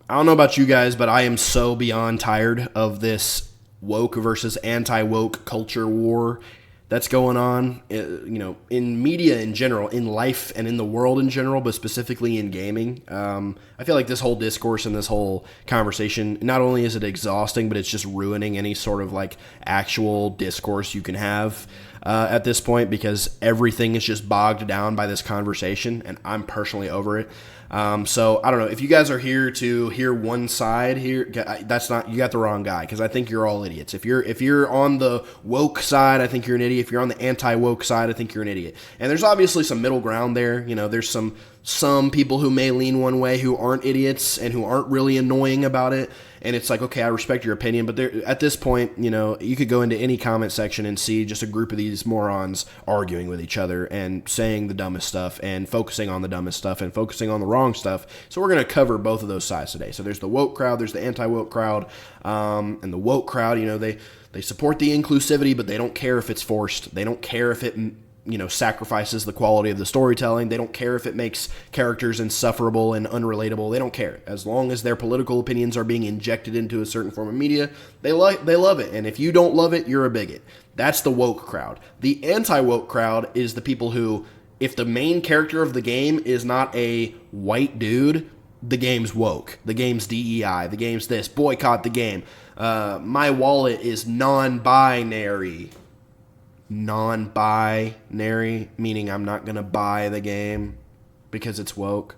I don't know about you guys, but I am so beyond tired of this woke versus anti-woke culture war that's going on, in media in general, in life and in the world in general, but specifically in gaming. I feel like this whole discourse and this whole conversation, not only is it exhausting, but it's just ruining any sort of like actual discourse you can have at this point, because everything is just bogged down by this conversation, and I'm personally over it. So I don't know if you guys are here to hear one side here. That's not, you got the wrong guy, because I think you're all idiots. If you're on the woke side, I think you're an idiot. If you're on the anti-woke side, I think you're an idiot. And there's obviously some middle ground there. There's some people who may lean one way who aren't idiots and who aren't really annoying about it. And it's like, okay, I respect your opinion, but at this point, you could go into any comment section and see just a group of these morons arguing with each other and saying the dumbest stuff and focusing on the dumbest stuff and focusing on the wrong stuff. So we're going to cover both of those sides today. So there's the woke crowd, there's the anti-woke crowd, and the woke crowd, they support the inclusivity, but they don't care if it's forced. They don't care if it sacrifices the quality of the storytelling. They don't care if it makes characters insufferable and unrelatable. They don't care. As long as their political opinions are being injected into a certain form of media, they love it. And if you don't love it, you're a bigot. That's the woke crowd. The anti-woke crowd is the people who, if the main character of the game is not a white dude, the game's woke. The game's DEI. The game's this. Boycott the game. My wallet is non-binary. Non-binary, meaning I'm not going to buy the game because it's woke.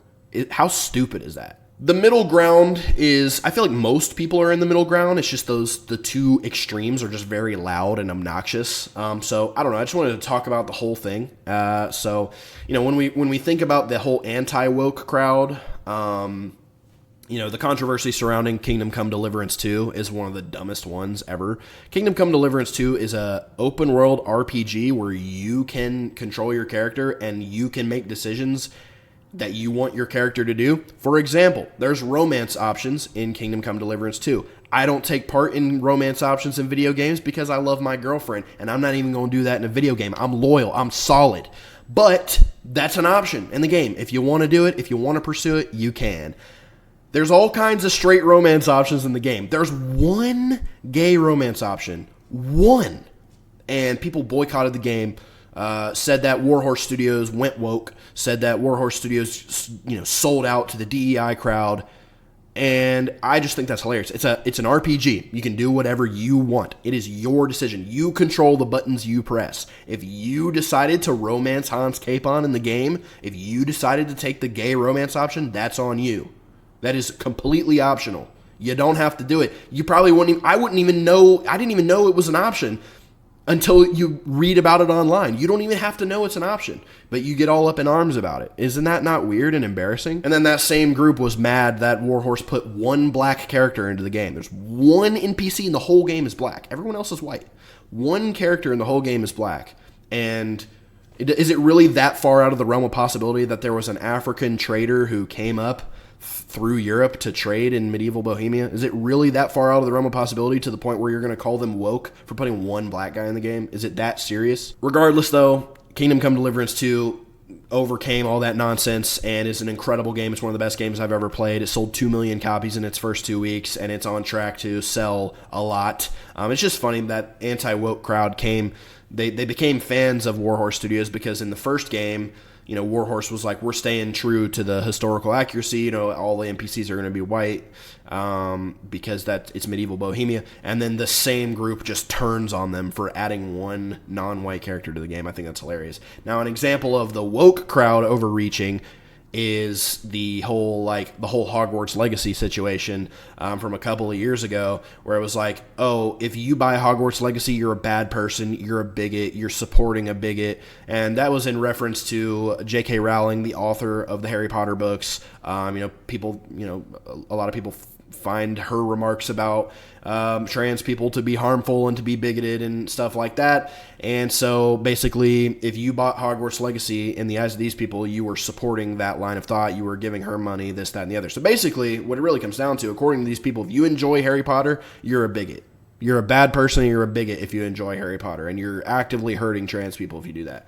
How stupid is that? The middle ground is, I feel like most people are in the middle ground. It's just the two extremes are just very loud and obnoxious. So I don't know. I just wanted to talk about the whole thing. When we think about the whole anti-woke crowd, the controversy surrounding Kingdom Come Deliverance 2 is one of the dumbest ones ever. Kingdom Come Deliverance 2 is a open world RPG where you can control your character and you can make decisions that you want your character to do. For example, there's romance options in Kingdom Come Deliverance 2. I don't take part in romance options in video games because I love my girlfriend, and I'm not even going to do that in a video game. I'm loyal. I'm solid. But that's an option in the game. If you want to do it, if you want to pursue it, you can. There's all kinds of straight romance options in the game. There's one gay romance option. One. And people boycotted the game, said that Warhorse Studios went woke, said that Warhorse Studios, sold out to the DEI crowd. And I just think that's hilarious. It's an RPG. You can do whatever you want. It is your decision. You control the buttons you press. If you decided to romance Hans Capon in the game, if you decided to take the gay romance option, that's on you. That is completely optional. You don't have to do it. You probably wouldn't. I didn't even know it was an option until you read about it online. You don't even have to know it's an option, but you get all up in arms about it. Isn't that not weird and embarrassing? And then that same group was mad that Warhorse put one black character into the game. There's one NPC and the whole game is black. Everyone else is white. One character in the whole game is black. And is it really that far out of the realm of possibility that there was an African trader who came up through Europe to trade in medieval Bohemia? Is it really that far out of the realm of possibility to the point where you're going to call them woke for putting one black guy in the game? Is it that serious? Regardless, though, Kingdom Come Deliverance 2 overcame all that nonsense and is an incredible game. It's one of the best games I've ever played. It sold 2 million copies in its first 2 weeks, and it's on track to sell a lot. It's just funny that anti-woke crowd they became fans of Warhorse Studios because in the first game, Warhorse was like, we're staying true to the historical accuracy. All the NPCs are going to be white because it's medieval Bohemia. And then the same group just turns on them for adding one non-white character to the game. I think that's hilarious. Now, an example of the woke crowd overreaching is the whole Hogwarts Legacy situation from a couple of years ago, where it was like, oh, if you buy Hogwarts Legacy, you're a bad person, you're a bigot, you're supporting a bigot. And that was in reference to J.K. Rowling, the author of the Harry Potter books. A lot of people find her remarks about trans people to be harmful and to be bigoted and stuff like that. And so basically, if you bought Hogwarts Legacy, in the eyes of these people, you were supporting that line of thought. You were giving her money, this, that, and the other. So basically, what it really comes down to, according to these people, if you enjoy Harry Potter, you're a bigot. You're a bad person and you're a bigot if you enjoy Harry Potter. And you're actively hurting trans people if you do that.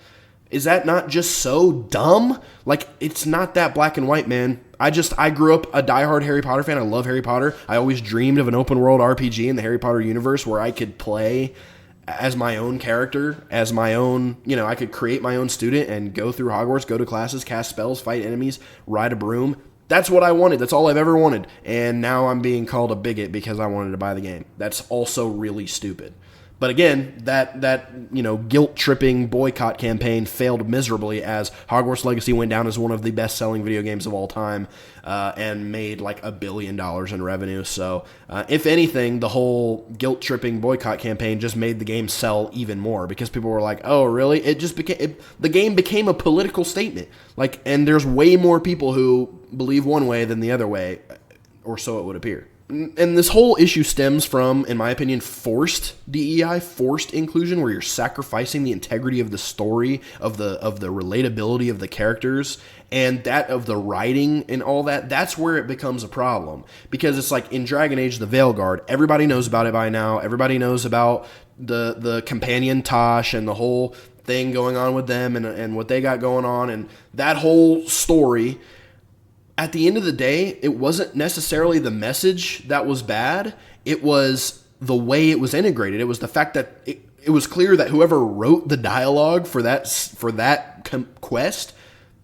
Is that not just so dumb? Like, it's not that black and white, man. I grew up a diehard Harry Potter fan. I love Harry Potter. I always dreamed of an open world RPG in the Harry Potter universe where I could play as my own character, as my own, I could create my own student and go through Hogwarts, go to classes, cast spells, fight enemies, ride a broom. That's what I wanted. That's all I've ever wanted. And now I'm being called a bigot because I wanted to buy the game. That's also really stupid. But again, that guilt-tripping boycott campaign failed miserably as Hogwarts Legacy went down as one of the best-selling video games of all time and made like $1 billion in revenue. So, if anything, the whole guilt-tripping boycott campaign just made the game sell even more because people were like, "Oh, really?" It just became the game became a political statement. And there's way more people who believe one way than the other way, or so it would appear. And this whole issue stems from, in my opinion, forced DEI, forced inclusion, where you're sacrificing the integrity of the story, of the relatability of the characters, and that of the writing and all that. That's where it becomes a problem. Because it's like in Dragon Age, the Veilguard, everybody knows about it by now. Everybody knows about the companion Tosh and the whole thing going on with them and what they got going on. And that whole story, at the end of the day, it wasn't necessarily the message that was bad. It was the way it was integrated. It was the fact that it was clear that whoever wrote the dialogue for that quest,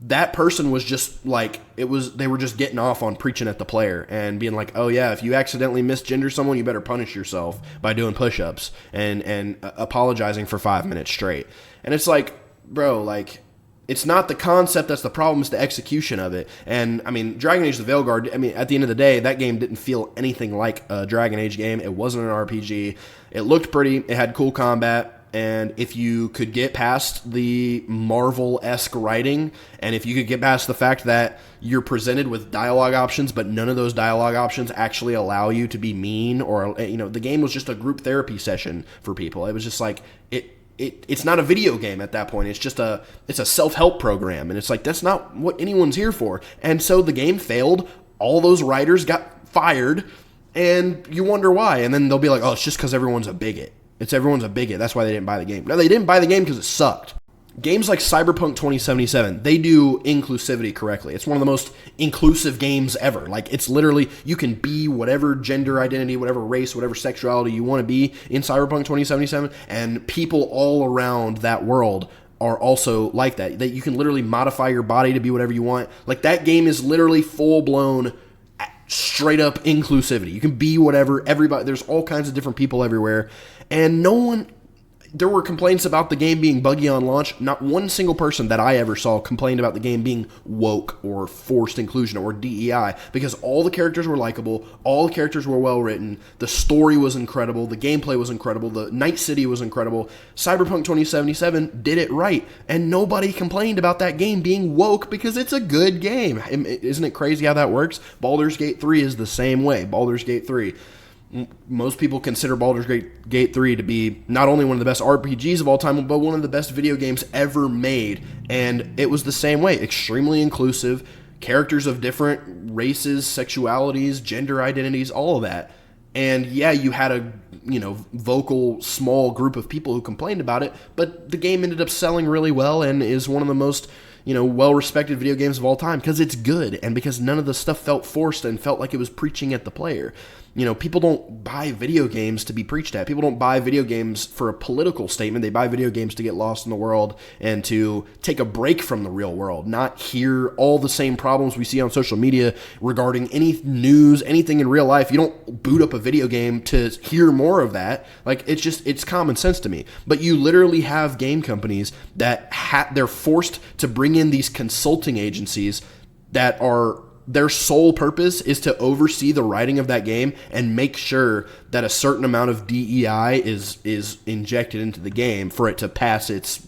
that person was just like, they were just getting off on preaching at the player and being like, "Oh yeah, if you accidentally misgender someone, you better punish yourself by doing push-ups and apologizing for 5 minutes straight." And it's like, bro, like, it's not the concept that's the problem, it's the execution of it. And, I mean, Dragon Age the Veilguard, at the end of the day, that game didn't feel anything like a Dragon Age game. It wasn't an RPG. It looked pretty. It had cool combat. And if you could get past the Marvel-esque writing, and if you could get past the fact that you're presented with dialogue options, but none of those dialogue options actually allow you to be mean, or, the game was just a group therapy session for people. It was just like, it's not a video game at that point. It's a self-help program. And it's like, that's not what anyone's here for. And so the game failed. All those writers got fired. And you wonder why. And then they'll be like, "Oh, it's just because everyone's a bigot. Everyone's a bigot. That's why they didn't buy the game." No, they didn't buy the game because it sucked. Games like Cyberpunk 2077, they do inclusivity correctly. It's one of the most inclusive games ever. Like, it's literally, you can be whatever gender identity, whatever race, whatever sexuality you want to be in Cyberpunk 2077, and people all around that world are also like that. That you can literally modify your body to be whatever you want. Like, that game is literally full-blown, straight-up inclusivity. You can be whatever, everybody, there's all kinds of different people everywhere, and there were complaints about the game being buggy on launch. Not one single person that I ever saw complained about the game being woke or forced inclusion or DEI, because all the characters were likable, all the characters were well written, the story was incredible, the gameplay was incredible, the Night City was incredible. Cyberpunk 2077 did it right, and nobody complained about that game being woke because it's a good game. Isn't it crazy how that works? Baldur's Gate 3 is the same way. Baldur's Gate 3. Most people consider Baldur's Gate 3 to be not only one of the best RPGs of all time, but one of the best video games ever made. And it was the same way. Extremely inclusive. Characters of different races, sexualities, gender identities, all of that. And yeah, you had a vocal small group of people who complained about it, but the game ended up selling really well and is one of the most well-respected video games of all time because it's good and because none of the stuff felt forced and felt like it was preaching at the player. People don't buy video games to be preached at. People don't buy video games for a political statement. They buy video games to get lost in the world and to take a break from the real world, not hear all the same problems we see on social media regarding any news, anything in real life. You don't boot up a video game to hear more of that. Like, it's common sense to me. But you literally have game companies that they're forced to bring in these consulting agencies that are, their sole purpose is to oversee the writing of that game and make sure that a certain amount of DEI is injected into the game for it to pass its,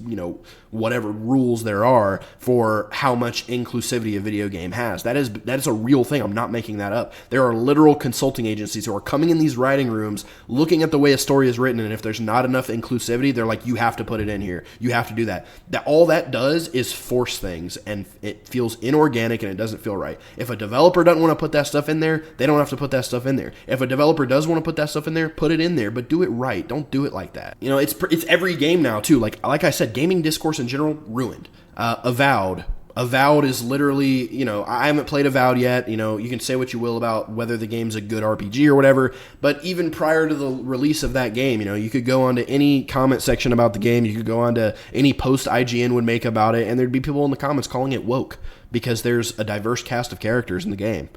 whatever rules there are for how much inclusivity a video game has. That is a real thing. I'm not making that up. There are literal consulting agencies who are coming in these writing rooms, looking at the way a story is written, and if there's not enough inclusivity, they're like, "You have to put it in here. You have to do that." All that does is force things, and it feels inorganic and it doesn't feel right. If a developer doesn't want to put that stuff in there, they don't have to put that stuff in there. If a developer does want to put that stuff in there, put it in there, but do it right. Don't do it like that. It's every game now too. Like I said, gaming discourse in general ruined. Avowed, Avowed is literally, I haven't played Avowed yet. You can say what you will about whether the game's a good RPG or whatever, but even prior to the release of that game, you could go onto any comment section about the game. You could go onto any post IGN would make about it, and there'd be people in the comments calling it woke because there's a diverse cast of characters in the game.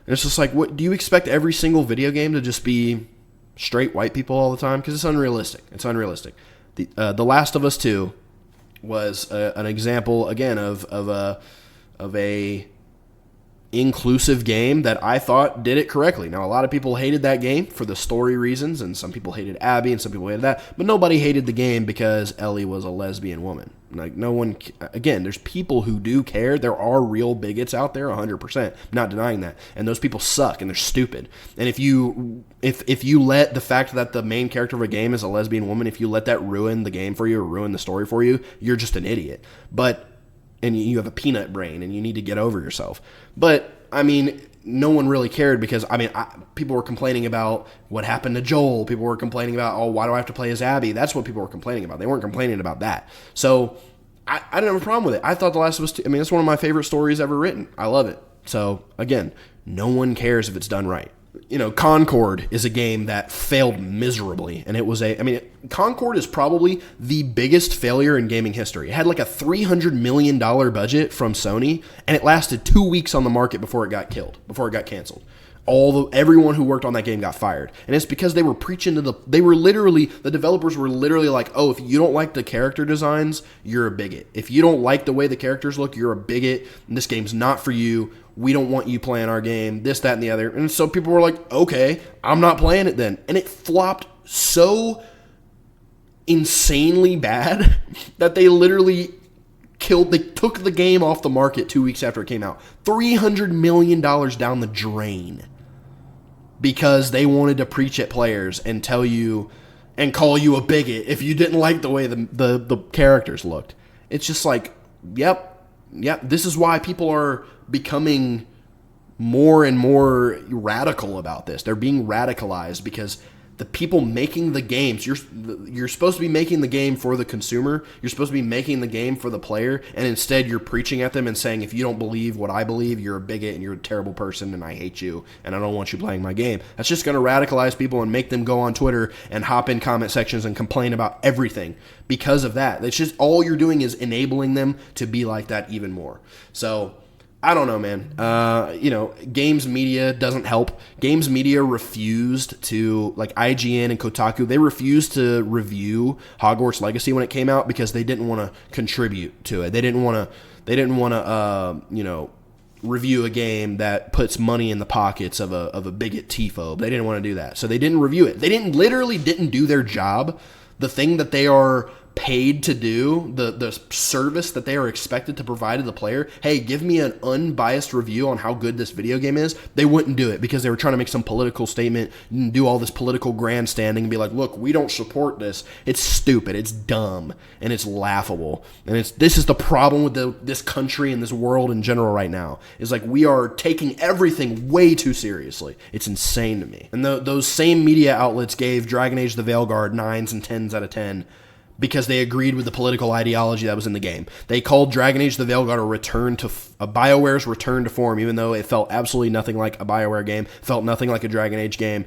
And it's just like, what do you expect every single video game to just be straight white people all the time? Because it's unrealistic. It's unrealistic. The Last of Us 2 was an example again of a inclusive game that I thought did it correctly. Now, a lot of people hated that game for the story reasons, and some people hated Abby, and some people hated that, but nobody hated the game because Ellie was a lesbian woman. Like, no one, again, there's people who do care. There are real bigots out there, 100%. I'm not denying that. And those people suck, and they're stupid. And if you let the fact that the main character of a game is a lesbian woman, if you let that ruin the game for you or ruin the story for you, you're just an idiot. And you have a peanut brain, and you need to get over yourself. But, I mean, no one really cared because, people were complaining about what happened to Joel. People were complaining about, why do I have to play as Abby? That's what people were complaining about. They weren't complaining about that. So, I didn't have a problem with it. I thought The Last of Us 2, it's one of my favorite stories ever written. I love it. So, again, no one cares if it's done right. Concord is a game that failed miserably, and it was Concord is probably the biggest failure in gaming history. It had like a $300 million budget from Sony, and it lasted 2 weeks on the market before it got canceled. Everyone who worked on that game got fired, and it's because they were preaching to the developers were literally like, if you don't like the character designs, you're a bigot. If you don't like the way the characters look, you're a bigot, and this game's not for you. We don't want you playing our game, this, that, and the other. And so people were like, okay, I'm not playing it then. And it flopped so insanely bad that they literally took the game off the market 2 weeks after it came out. $300 million down the drain. Because they wanted to preach at players and tell you and call you a bigot if you didn't like the way the characters looked. It's just like, yep, this is why people are becoming more and more radical about this. They're being radicalized because the people making the games, you're supposed to be making the game for the consumer. You're supposed to be making the game for the player, and instead you're preaching at them and saying, if you don't believe what I believe, you're a bigot and you're a terrible person and I hate you and I don't want you playing my game. That's just going to radicalize people and make them go on Twitter and hop in comment sections and complain about everything because of that. It's just all you're doing is enabling them to be like that even more. So I don't know, man. Games media doesn't help. Games media refused to, like IGN and Kotaku, they refused to review Hogwarts Legacy when it came out because they didn't want to contribute to it. They didn't want to, review a game that puts money in the pockets of a bigot TIFO. They didn't want to do that. So they didn't review it. They didn't do their job. The thing that they are paid to do, the service that they are expected to provide to the player, hey, give me an unbiased review on how good this video game is, they wouldn't do it because they were trying to make some political statement and do all this political grandstanding and be like, look, we don't support this. It's stupid, it's dumb, and it's laughable. And this is the problem with this country and this world in general right now, is like we are taking everything way too seriously. It's insane to me. And those same media outlets gave Dragon Age the Veilguard 9s and 10s out of 10 because they agreed with the political ideology that was in the game. They called Dragon Age the Veilguard a BioWare's return to form, even though it felt absolutely nothing like a BioWare game, felt nothing like a Dragon Age game,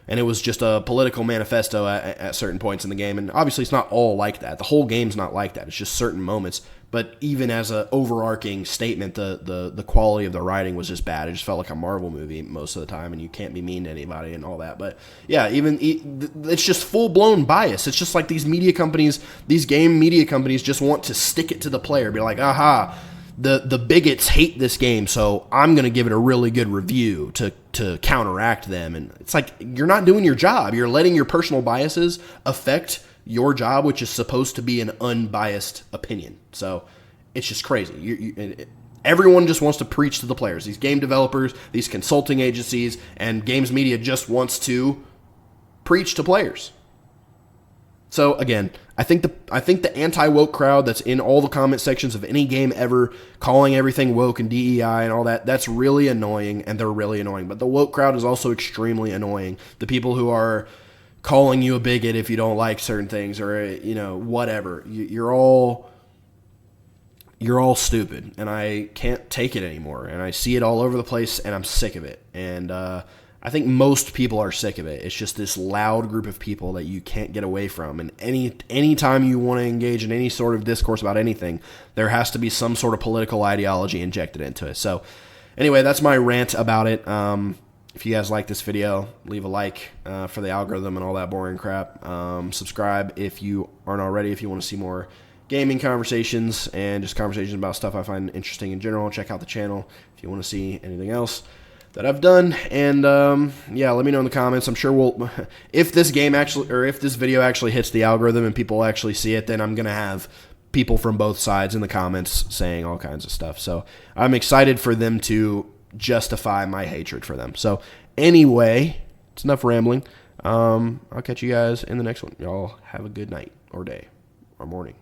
and it was just a political manifesto at certain points in the game. And obviously it's not all like that. The whole game's not like that. It's just certain moments. But even as an overarching statement, the quality of the writing was just bad. It just felt like a Marvel movie most of the time, and you can't be mean to anybody and all that. But yeah, it's just full-blown bias. It's just like these media companies, these game media companies just want to stick it to the player. Be like, aha, the bigots hate this game, so I'm going to give it a really good review to counteract them. And it's like, you're not doing your job. You're letting your personal biases affect your job, which is supposed to be an unbiased opinion. So it's just crazy. Everyone just wants to preach to the players. These game developers, these consulting agencies, and games media just wants to preach to players. So again, I think the anti-woke crowd that's in all the comment sections of any game ever, calling everything woke and DEI and all that, that's really annoying, and they're really annoying. But the woke crowd is also extremely annoying. The people who are calling you a bigot if you don't like certain things, or whatever. You're all you're all stupid, and I can't take it anymore. And I see it all over the place, and I'm sick of it. And I think most people are sick of it. It's just this loud group of people that you can't get away from. And any time you want to engage in any sort of discourse about anything, there has to be some sort of political ideology injected into it. So anyway, that's my rant about it. If you guys like this video, leave a like for the algorithm and all that boring crap. Subscribe if you aren't already, if you want to see more gaming conversations and just conversations about stuff I find interesting in general. Check out the channel if you want to see anything else that I've done. And yeah, let me know in the comments. I'm sure if this game actually, or if this video actually hits the algorithm and people actually see it, then I'm gonna have people from both sides in the comments saying all kinds of stuff. So I'm excited for them to justify my hatred for them. So anyway, it's enough rambling. I'll catch you guys in the next one. Y'all have a good night or day or morning.